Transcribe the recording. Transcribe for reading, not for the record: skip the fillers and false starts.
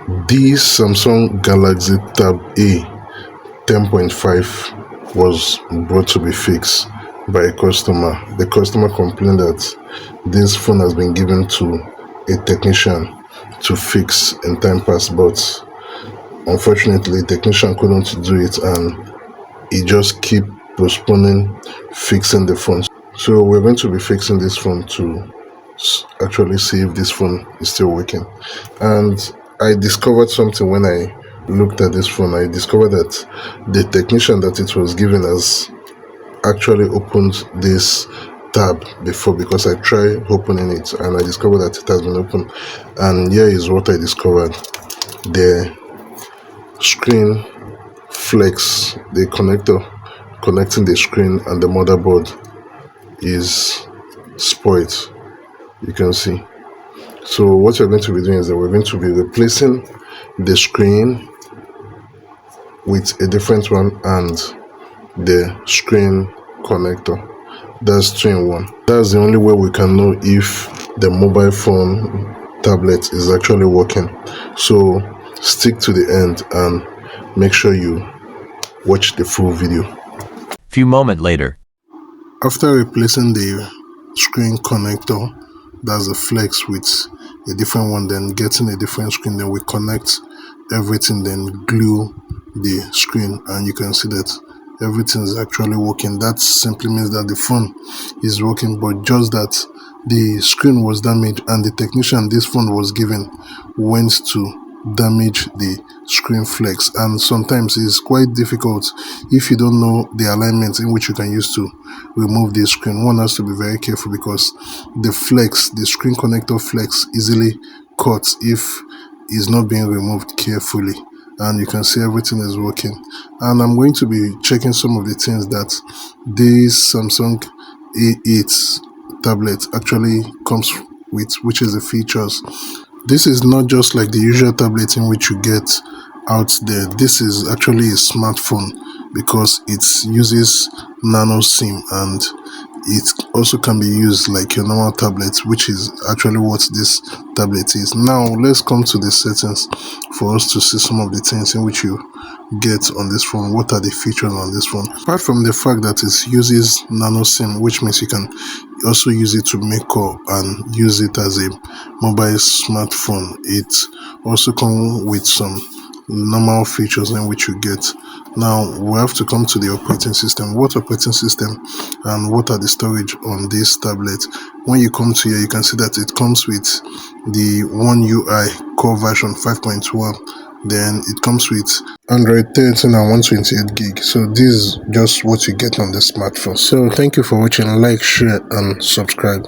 This Samsung Galaxy Tab A 10.5 was brought to be fixed by a customer. The customer complained that this phone has been given to a technician to fix in time past, but unfortunately the technician couldn't do it and he just keep postponing fixing the phone. So we're going to be fixing this phone to actually see if this phone is still working. And I discovered something when I looked at this phone. I discovered that the technician that it was given has actually opened this tab before, because I tried opening it and I discovered that it has been opened. And here is what I discovered. The screen flex, the connector connecting the screen and the motherboard, is spoiled. You can see. So what we're going to be doing is that we're going to be replacing the screen with a different one and the screen connector. That's 2-in-1. That's the only way we can know if the mobile phone tablet is actually working. So stick to the end and make sure you watch the full video. Few moments later. After replacing the screen connector, that's a flex, with a different one, then getting a different screen, then we connect everything, then glue the screen, and you can see that everything is actually working. That simply means that the phone is working, but just that the screen was damaged and the technician this phone was given went to damage the screen flex. And sometimes it's quite difficult if you don't know the alignment in which you can use to remove the screen. One has to be very careful, because the flex, the screen connector flex, easily cuts if it's not being removed carefully. And you can see everything is working. And I'm going to be checking some of the things that this Samsung A8 tablet actually comes with, which is the features. This is not just like the usual tablet in which you get out there. This is actually a smartphone, because it uses nano SIM, and it also can be used like your normal tablet, which is actually what this tablet is. Now let's come to the settings for us to see some of the things in which you get on this phone. What are the features on this phone? Apart from the fact that it uses nano SIM, which means you can also use it to make call and use it as a mobile smartphone, it also comes with some normal features in which you get. Now we have to come to the operating system. What operating system and what are the storage on this tablet? When you come to here, you can see that it comes with the One UI core version 5.1. then it comes with Android 13 and 128 gig. So this is just what you get on the smartphone. So thank you for watching. Like, share and subscribe.